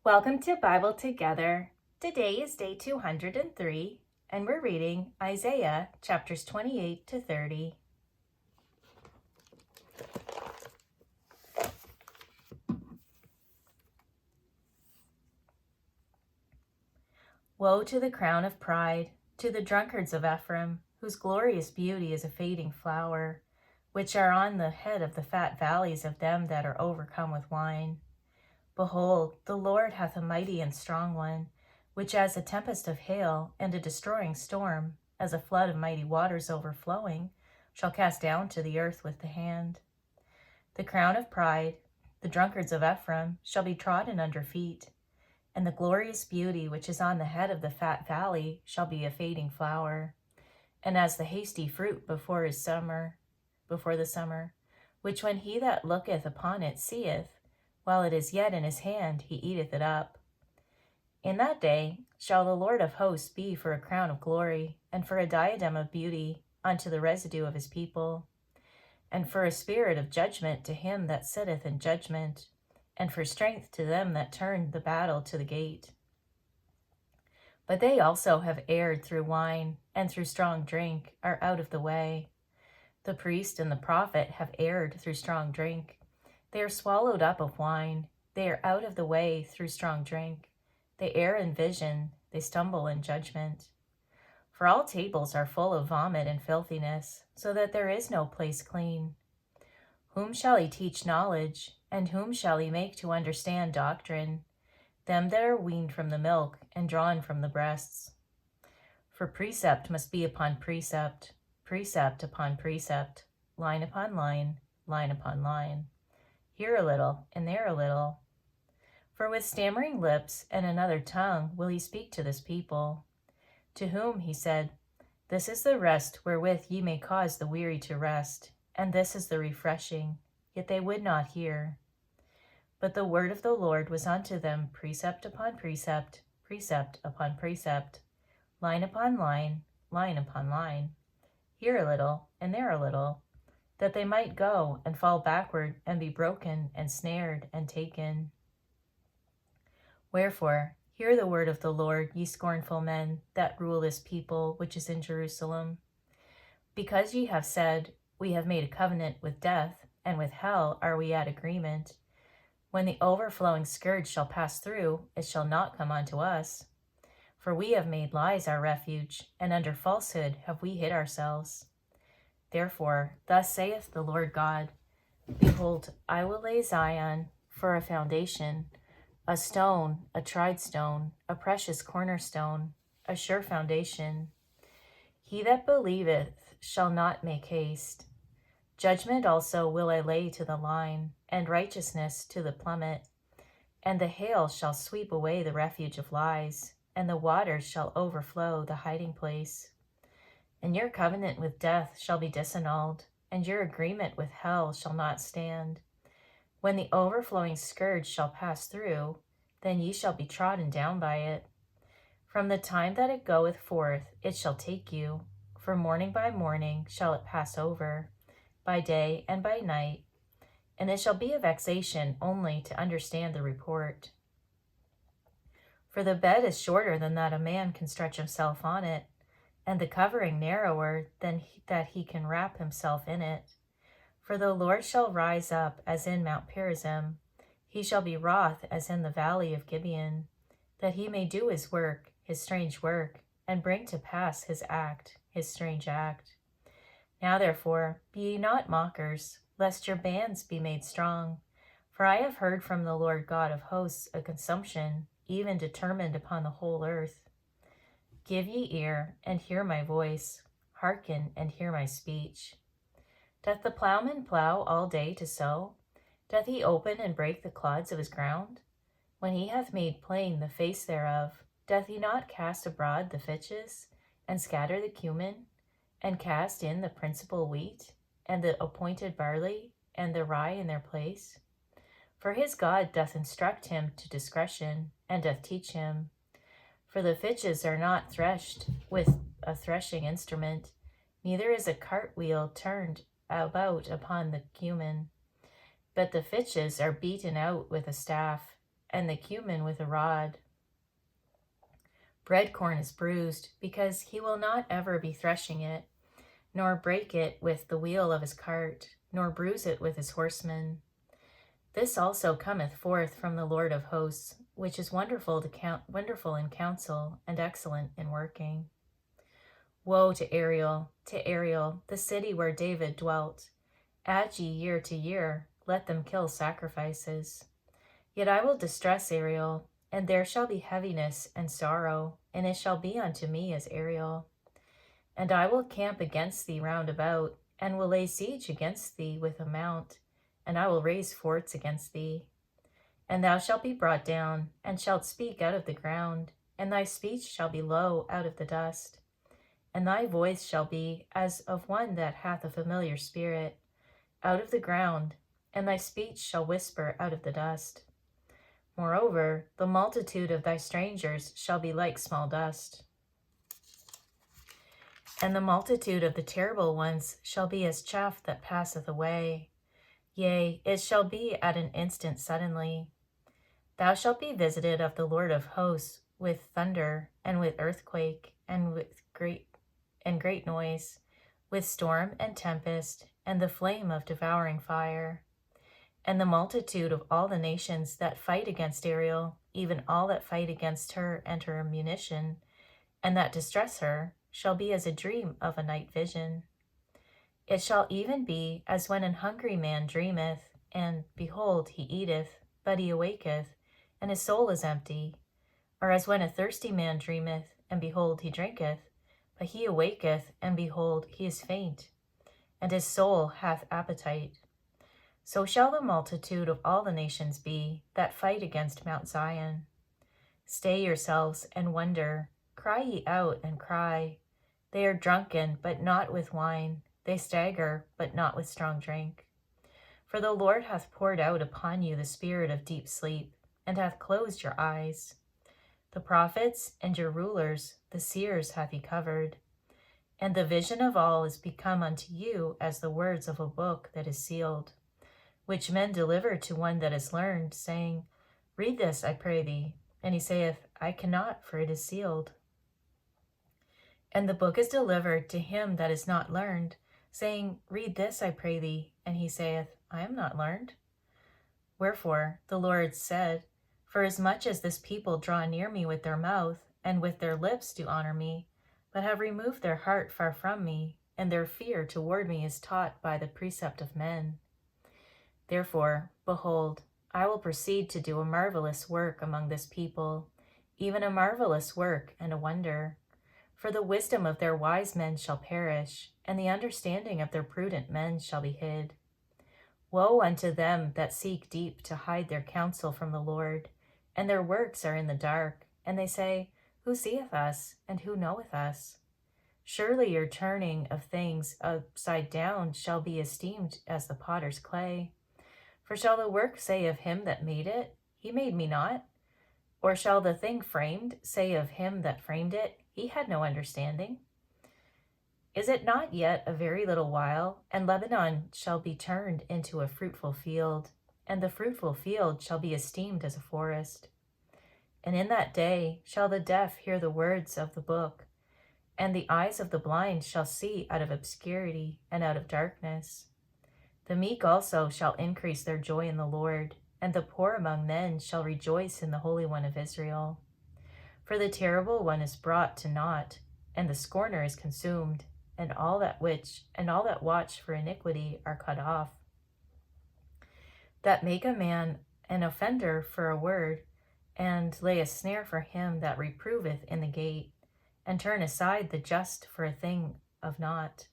Welcome to Bible Together. Today is day 203, and we're reading Isaiah chapters 28 to 30. Woe to the crown of pride, to the drunkards of Ephraim, whose glorious beauty is a fading flower, which are on the head of the fat valleys of them that are overcome with wine. Behold, the Lord hath a mighty and strong one, which as a tempest of hail and a destroying storm, as a flood of mighty waters overflowing, shall cast down to the earth with the hand. The crown of pride, the drunkards of Ephraim, shall be trodden under feet, and the glorious beauty which is on the head of the fat valley shall be a fading flower, and as the hasty fruit before the summer, which when he that looketh upon it seeth, while it is yet in his hand, he eateth it up. In that day shall the Lord of hosts be for a crown of glory, and for a diadem of beauty unto the residue of his people, and for a spirit of judgment to him that sitteth in judgment, and for strength to them that turn the battle to the gate. But they also have erred through wine, and through strong drink are out of the way. The priest and the prophet have erred through strong drink. They are swallowed up of wine. They are out of the way through strong drink. They err in vision. They stumble in judgment. For all tables are full of vomit and filthiness, so that there is no place clean. Whom shall he teach knowledge, and whom shall he make to understand doctrine? Them that are weaned from the milk and drawn from the breasts. For precept must be upon precept, precept upon precept, line upon line, line upon line. Here a little, and there a little. For with stammering lips and another tongue will he speak to this people, to whom he said, This is the rest wherewith ye may cause the weary to rest, and this is the refreshing, yet they would not hear. But the word of the Lord was unto them precept upon precept, precept upon precept, line upon line, line upon line. Here a little, and there a little, that they might go and fall backward and be broken and snared and taken. Wherefore, hear the word of the Lord, ye scornful men that rule this people which is in Jerusalem. Because ye have said, We have made a covenant with death, and with hell are we at agreement. When the overflowing scourge shall pass through, it shall not come unto us. For we have made lies our refuge, and under falsehood have we hid ourselves. Therefore, thus saith the Lord God, Behold, I will lay Zion for a foundation, a stone, a tried stone, a precious cornerstone, a sure foundation. He that believeth shall not make haste. Judgment also will I lay to the line, and righteousness to the plummet. And the hail shall sweep away the refuge of lies, and the waters shall overflow the hiding place. And your covenant with death shall be disannulled, and your agreement with hell shall not stand. When the overflowing scourge shall pass through, then ye shall be trodden down by it. From the time that it goeth forth, it shall take you, for morning by morning shall it pass over, by day and by night, and it shall be a vexation only to understand the report. For the bed is shorter than that a man can stretch himself on it, and the covering narrower than that he can wrap himself in it. For the Lord shall rise up as in Mount Perazim, he shall be wroth as in the valley of Gibeon, that he may do his work, his strange work, and bring to pass his act, his strange act. Now therefore, be ye not mockers, lest your bands be made strong. For I have heard from the Lord God of hosts a consumption, even determined upon the whole earth. Give ye ear, and hear my voice. Hearken, and hear my speech. Doth the plowman plow all day to sow? Doth he open and break the clods of his ground? When he hath made plain the face thereof, doth he not cast abroad the fitches, and scatter the cumin, and cast in the principal wheat, and the appointed barley, and the rye in their place? For his God doth instruct him to discretion, and doth teach him. For the fitches are not threshed with a threshing instrument, neither is a cartwheel turned about upon the cumin. But the fitches are beaten out with a staff, and the cumin with a rod. Bread corn is bruised, because he will not ever be threshing it, nor break it with the wheel of his cart, nor bruise it with his horsemen. This also cometh forth from the Lord of hosts, which is wonderful in counsel, and excellent in working. Woe to Ariel, the city where David dwelt! Add ye year to year, let them kill sacrifices. Yet I will distress Ariel, and there shall be heaviness and sorrow, and it shall be unto me as Ariel. And I will camp against thee round about, and will lay siege against thee with a mount, and I will raise forts against thee. And thou shalt be brought down, and shalt speak out of the ground, and thy speech shall be low out of the dust. And thy voice shall be as of one that hath a familiar spirit, out of the ground, and thy speech shall whisper out of the dust. Moreover, the multitude of thy strangers shall be like small dust. And the multitude of the terrible ones shall be as chaff that passeth away. Yea, it shall be at an instant suddenly. Thou shalt be visited of the Lord of hosts with thunder, and with earthquake, and with great noise, with storm and tempest, and the flame of devouring fire. And the multitude of all the nations that fight against Ariel, even all that fight against her and her munition, and that distress her, shall be as a dream of a night vision. It shall even be as when an hungry man dreameth, and, behold, he eateth, but he awaketh, and his soul is empty. Or as when a thirsty man dreameth, and behold, he drinketh, but he awaketh, and behold, he is faint, and his soul hath appetite. So shall the multitude of all the nations be that fight against Mount Zion. Stay yourselves and wonder, cry ye out and cry. They are drunken, but not with wine. They stagger, but not with strong drink. For the Lord hath poured out upon you the spirit of deep sleep, and hath closed your eyes. The prophets and your rulers, the seers hath he covered. And the vision of all is become unto you as the words of a book that is sealed, which men deliver to one that is learned, saying, Read this, I pray thee. And he saith, I cannot, for it is sealed. And the book is delivered to him that is not learned, saying, Read this, I pray thee. And he saith, I am not learned. Wherefore the Lord said, Forasmuch as this people draw near me with their mouth, and with their lips do honor me, but have removed their heart far from me, and their fear toward me is taught by the precept of men. Therefore, behold, I will proceed to do a marvelous work among this people, even a marvelous work and a wonder. For the wisdom of their wise men shall perish, and the understanding of their prudent men shall be hid. Woe unto them that seek deep to hide their counsel from the Lord, and their works are in the dark, and they say, Who seeth us, and who knoweth us? Surely your turning of things upside down shall be esteemed as the potter's clay. For shall the work say of him that made it, He made me not? Or shall the thing framed say of him that framed it, He had no understanding? Is it not yet a very little while, and Lebanon shall be turned into a fruitful field, and the fruitful field shall be esteemed as a forest? And in that day shall the deaf hear the words of the book, and the eyes of the blind shall see out of obscurity and out of darkness. The meek also shall increase their joy in the Lord, and the poor among men shall rejoice in the Holy One of Israel. For the terrible one is brought to naught, and the scorner is consumed, and all that watch for iniquity are cut off. That make a man an offender for a word, and lay a snare for him that reproveth in the gate, and turn aside the just for a thing of naught.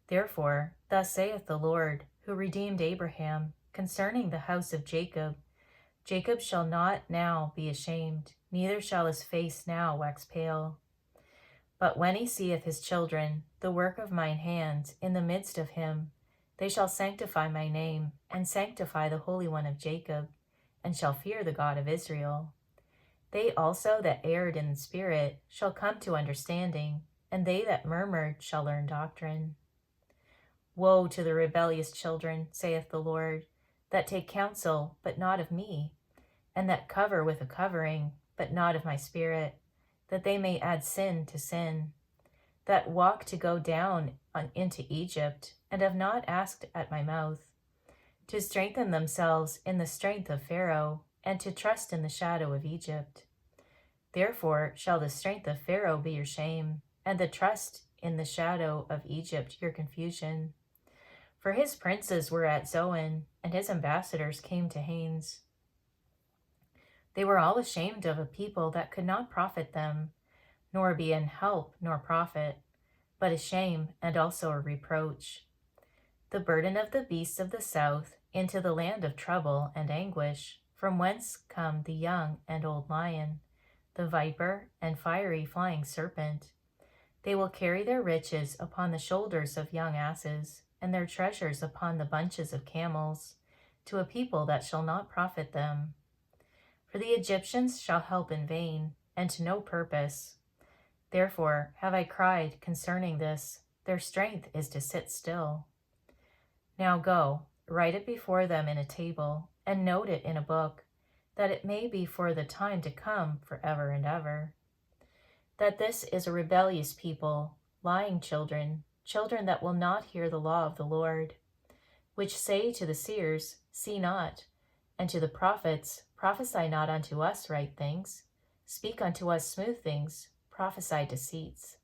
Therefore, thus saith the Lord, who redeemed Abraham, concerning the house of Jacob, Jacob shall not now be ashamed, neither shall his face now wax pale. But when he seeth his children, the work of mine hands, in the midst of him, they shall sanctify my name, and sanctify the Holy One of Jacob, and shall fear the God of Israel. They also that erred in the spirit shall come to understanding, and they that murmured shall learn doctrine. Woe to the rebellious children, saith the Lord, that take counsel, but not of me, and that cover with a covering, but not of my spirit, that they may add sin to sin, that walk to go down into Egypt, and have not asked at my mouth, to strengthen themselves in the strength of Pharaoh, and to trust in the shadow of Egypt. Therefore shall the strength of Pharaoh be your shame, and the trust in the shadow of Egypt your confusion. For his princes were at Zoan, and his ambassadors came to Hanes. They were all ashamed of a people that could not profit them, nor be an help nor profit, but a shame and also a reproach. The burden of the beasts of the south into the land of trouble and anguish, from whence come the young and old lion, the viper and fiery flying serpent. They will carry their riches upon the shoulders of young asses, and their treasures upon the bunches of camels, to a people that shall not profit them. For the Egyptians shall help in vain, and to no purpose. Therefore have I cried concerning this, their strength is to sit still. Now go, write it before them in a table, and note it in a book, that it may be for the time to come forever and ever. That this is a rebellious people, lying children, children that will not hear the law of the Lord, which say to the seers, see not, and to the prophets, prophesy not unto us right things, speak unto us smooth things, prophesy deceits.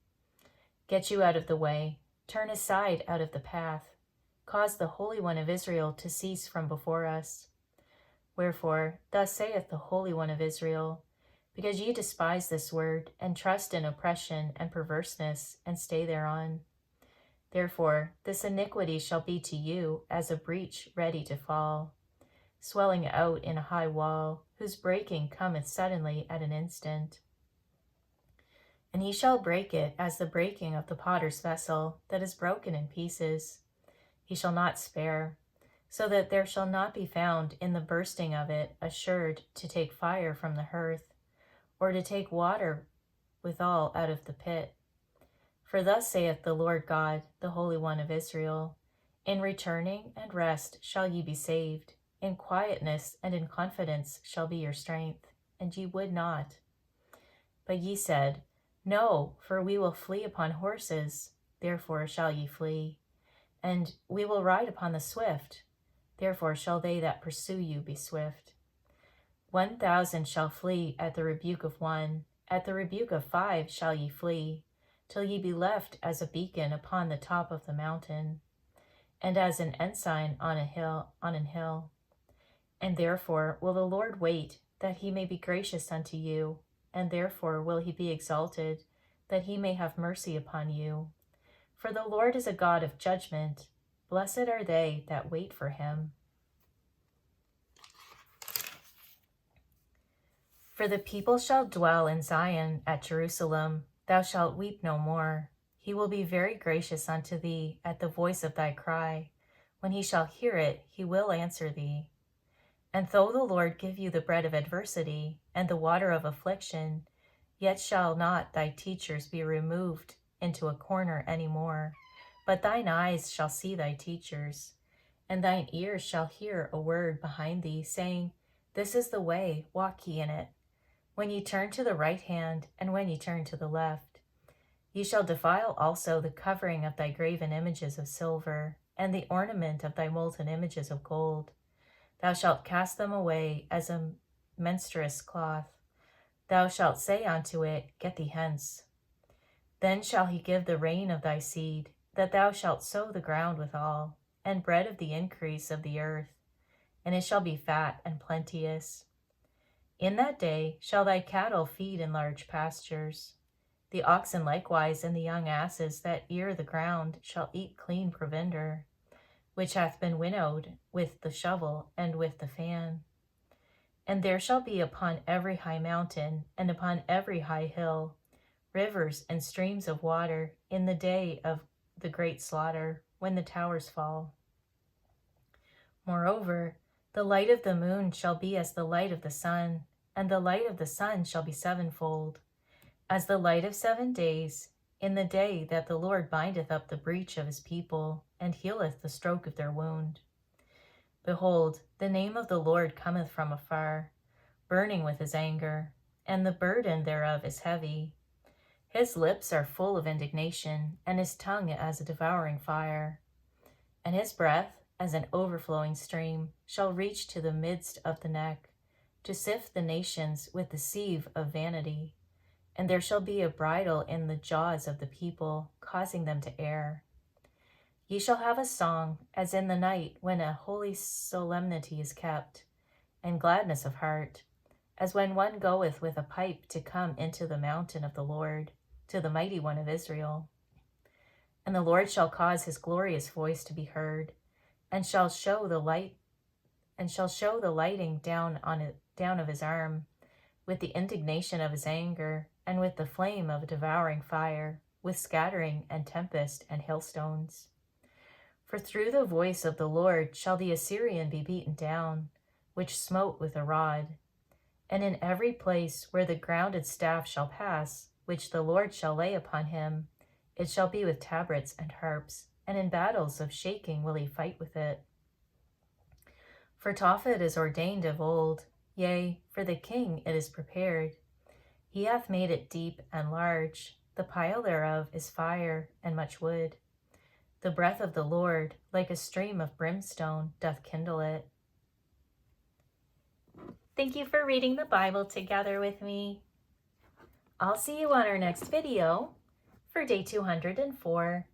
Get you out of the way, turn aside out of the path, cause the Holy One of Israel to cease from before us. Wherefore, thus saith the Holy One of Israel, because ye despise this word, and trust in oppression and perverseness, and stay thereon. Therefore, this iniquity shall be to you as a breach ready to fall, swelling out in a high wall, whose breaking cometh suddenly at an instant. And he shall break it as the breaking of the potter's vessel that is broken in pieces. He shall not spare, so that there shall not be found in the bursting of it assured to take fire from the hearth, or to take water withal out of the pit. For thus saith the Lord God, the Holy One of Israel, in returning and rest shall ye be saved, in quietness and in confidence shall be your strength, and ye would not. But ye said, no, for we will flee upon horses, therefore shall ye flee. And we will ride upon the swift, therefore shall they that pursue you be swift. 1,000 shall flee at the rebuke of one, at the rebuke of 5 shall ye flee, till ye be left as a beacon upon the top of the mountain, and as an ensign on an hill. And therefore will the Lord wait, that he may be gracious unto you, and therefore will he be exalted, that he may have mercy upon you. For the Lord is a God of judgment. Blessed are they that wait for him. For the people shall dwell in Zion at Jerusalem. Thou shalt weep no more. He will be very gracious unto thee at the voice of thy cry. When he shall hear it, he will answer thee. And though the Lord give you the bread of adversity and the water of affliction, yet shall not thy teachers be removed into a corner any more, but thine eyes shall see thy teachers, and thine ears shall hear a word behind thee, saying, this is the way, walk ye in it. When ye turn to the right hand, and when ye turn to the left. Ye shall defile also the covering of thy graven images of silver, and the ornament of thy molten images of gold. Thou shalt cast them away as a menstruous cloth. Thou shalt say unto it, get thee hence. Then shall he give the rain of thy seed, that thou shalt sow the ground withal, and bread of the increase of the earth, and it shall be fat and plenteous. In that day shall thy cattle feed in large pastures. The oxen likewise and the young asses that ear the ground shall eat clean provender, which hath been winnowed with the shovel and with the fan. And there shall be upon every high mountain and upon every high hill rivers and streams of water in the day of the great slaughter, when the towers fall. Moreover, the light of the moon shall be as the light of the sun, and the light of the sun shall be sevenfold, as the light of 7 days, in the day that the Lord bindeth up the breach of his people, and healeth the stroke of their wound. Behold, the name of the Lord cometh from afar, burning with his anger, and the burden thereof is heavy. His lips are full of indignation, and his tongue as a devouring fire. And his breath, as an overflowing stream, shall reach to the midst of the neck, to sift the nations with the sieve of vanity. And there shall be a bridle in the jaws of the people, causing them to err. Ye shall have a song, as in the night when a holy solemnity is kept, and gladness of heart, as when one goeth with a pipe to come into the mountain of the Lord, to the mighty one of Israel. And the Lord shall cause his glorious voice to be heard, and shall show the lighting down of his arm, with the indignation of his anger, and with the flame of a devouring fire, with scattering and tempest and hailstones. For through the voice of the Lord shall the Assyrian be beaten down, which smote with a rod. And in every place where the grounded staff shall pass, which the Lord shall lay upon him, it shall be with tabrets and harps, and in battles of shaking will he fight with it. For Tophet is ordained of old, yea, for the king it is prepared. He hath made it deep and large, the pile thereof is fire and much wood. The breath of the Lord, like a stream of brimstone, doth kindle it. Thank you for reading the Bible together with me. I'll see you on our next video for day 204.